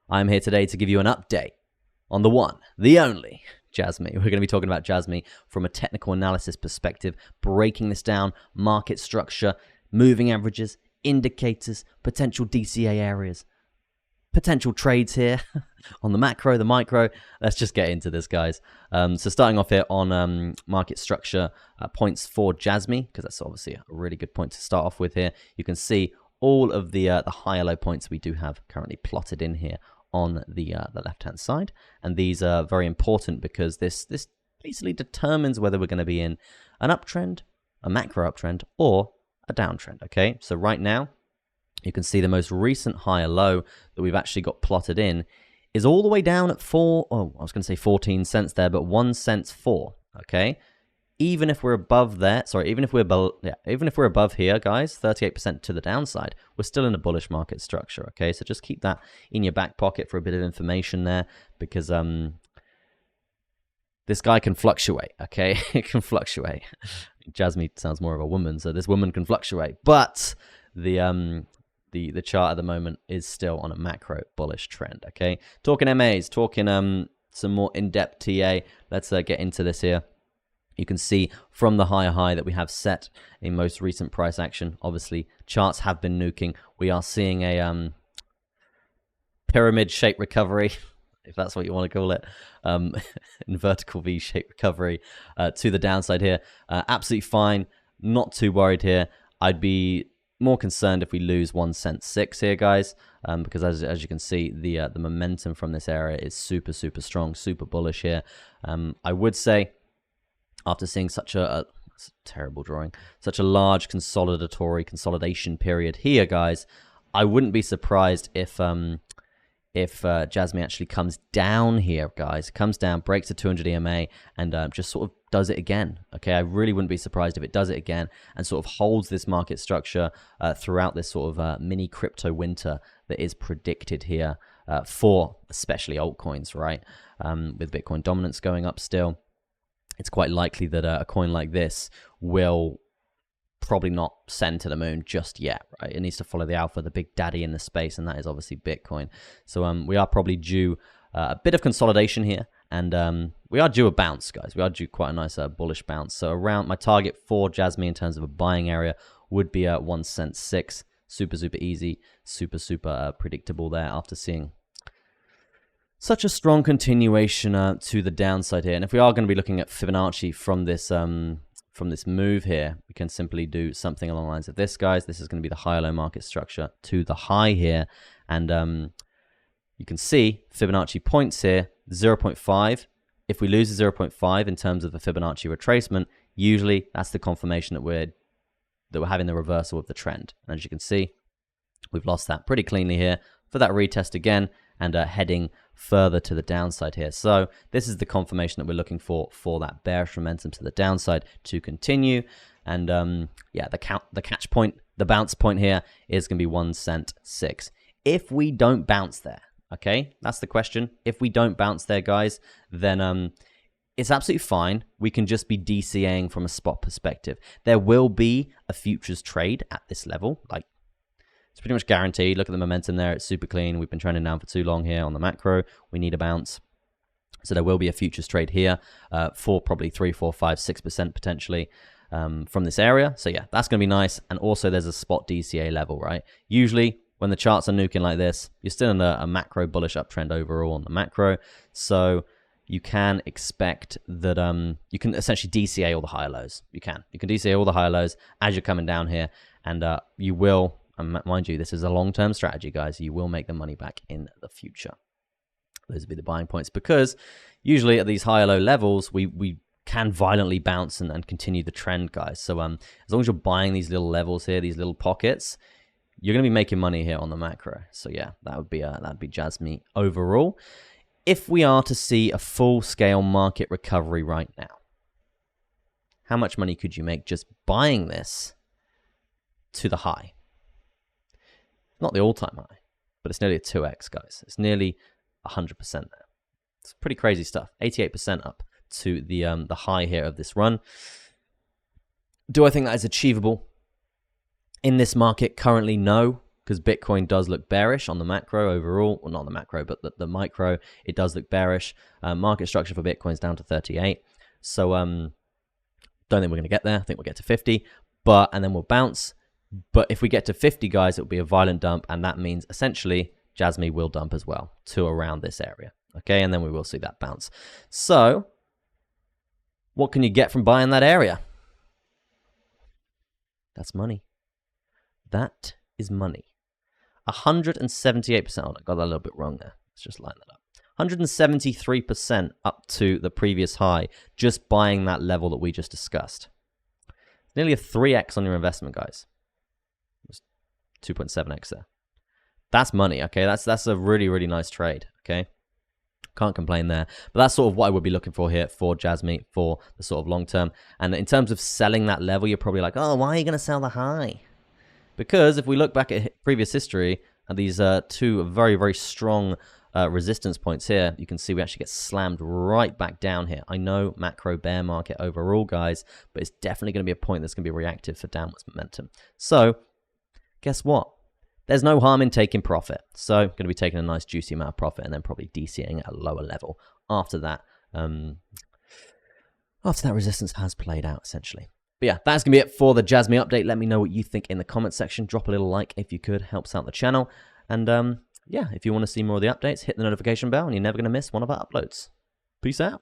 I'm here today to give you an update on the one, the only Jasmy. We're going to be talking about Jasmy from a technical analysis perspective, breaking this down, market structure, moving averages, indicators, potential DCA areas, potential trades here on the macro, the micro. Let's just get into this, guys. So starting off here on market structure points for Jasmy, because that's obviously a really good point to start off with here. You can see all of the higher low points we do have currently plotted in here on the left-hand side. And these are very important because this basically determines whether we're going to be in an uptrend, a macro uptrend, or a downtrend, okay? So right now, you can see the most recent higher low that we've actually got plotted in is all the way down at 14 cents there, but 1 cent 4, okay? Even if we're above there, even if we're above here, guys, 38% to the downside, we're still in a bullish market structure, okay? So just keep that in your back pocket for a bit of information there, because this guy can fluctuate, okay? It can fluctuate. Jasmy sounds more of a woman, so this woman can fluctuate, but the chart at the moment is still on a macro bullish trend, okay? Talking MAs, talking some more in-depth TA. Let's get into this here. You can see from the higher high that we have set a most recent price action. Obviously, charts have been nuking. We are seeing a pyramid shape recovery, if that's what you want to call it, in vertical V shape recovery to the downside here. Absolutely fine. Not too worried here. I'd be more concerned if we lose 1 cent 6 here, guys, because as you can see, the momentum from this area is super strong, super bullish here. I would say, after seeing such a terrible drawing, such a large consolidation period here, guys, I wouldn't be surprised if Jasmy actually comes down here, guys. Comes down, breaks the 200 EMA, and just sort of does it again. Okay, I really wouldn't be surprised if it does it again and sort of holds this market structure throughout this sort of mini crypto winter that is predicted here for especially altcoins, right? With Bitcoin dominance going up still, it's quite likely that a coin like this will probably not send to the moon just yet, right? It needs to follow the alpha, the big daddy in the space, and that is obviously Bitcoin. So we are probably due a bit of consolidation here, and we are due a bounce, guys. We are due quite a nice bullish bounce. So around my target for Jasmy in terms of a buying area would be at 1 cent 6. Super easy, super predictable there after seeing such a strong continuation to the downside here. And if we are going to be looking at Fibonacci from this move here, we can simply do something along the lines of this, guys. This is going to be the high low market structure to the high here, and you can see Fibonacci points here 0.5. If we lose the 0.5 in terms of the Fibonacci retracement, usually that's the confirmation that we're having the reversal of the trend. And as you can see, we've lost that pretty cleanly here for that retest again, and heading further to the downside here. So this is the confirmation that we're looking for that bearish momentum to the downside to continue. And yeah, the catch point, the bounce point here is going to be 1 cent 6. If we don't bounce there, okay, that's the question. If we don't bounce there, guys, then it's absolutely fine. We can just be DCAing from a spot perspective. There will be a futures trade at this level, like, it's pretty much guaranteed. Look at the momentum there. It's super clean. We've been trending down for too long here on the macro. We need a bounce. So there will be a futures trade here for probably 3, 4, 5, 6% potentially from this area. So yeah, that's going to be nice. And also there's a spot DCA level, right? Usually when the charts are nuking like this, you're still in a macro bullish uptrend overall on the macro. So you can expect that you can essentially DCA all the higher lows. You can DCA all the higher lows as you're coming down here, and you will. And mind you, this is a long-term strategy, guys. You will make the money back in the future. Those would be the buying points, because usually at these higher low levels, we can violently bounce and continue the trend, guys. So as long as you're buying these little levels here, these little pockets, you're going to be making money here on the macro. So yeah, that'd be Jasmy overall. If we are to see a full-scale market recovery right now, how much money could you make just buying this to the high? Not the all-time high, but it's nearly a 2x, guys. It's nearly 100% there. It's pretty crazy stuff. 88% up to the high here of this run. Do I think that is achievable in this market currently? No. because Bitcoin does look bearish on the macro overall. Well, not on the macro, but the micro, it does look bearish. Market structure for Bitcoin's down to 38. So don't think we're going to get there. I think we'll get to 50, and then we'll bounce. But if we get to 50, guys, it'll be a violent dump, and that means essentially Jasmy will dump as well to around this area. Okay, and then we will see that bounce. So what can you get from buying that area? That's money. That is money. 178%. Oh, I got that a little bit wrong there. Let's just line that up. 173% up to the previous high, just buying that level that we just discussed. Nearly a 3x on your investment, guys. 2.7x there. That's money, okay? That's a really, really nice trade, okay? Can't complain there. But that's sort of what I would be looking for here for Jasmy for the sort of long term. And in terms of selling that level, you're probably like, oh, why are you going to sell the high? Because if we look back at previous history, and these two very, very strong resistance points here, you can see we actually get slammed right back down here. I know macro bear market overall, guys, but it's definitely going to be a point that's going to be reactive for downwards momentum. So guess what? There's no harm in taking profit. So I'm going to be taking a nice juicy amount of profit and then probably DCing at a lower level after that. After that resistance has played out, essentially. But yeah, that's going to be it for the Jasmy update. Let me know what you think in the comment section. Drop a little like if you could. Helps out the channel. And yeah, if you want to see more of the updates, hit the notification bell and you're never going to miss one of our uploads. Peace out.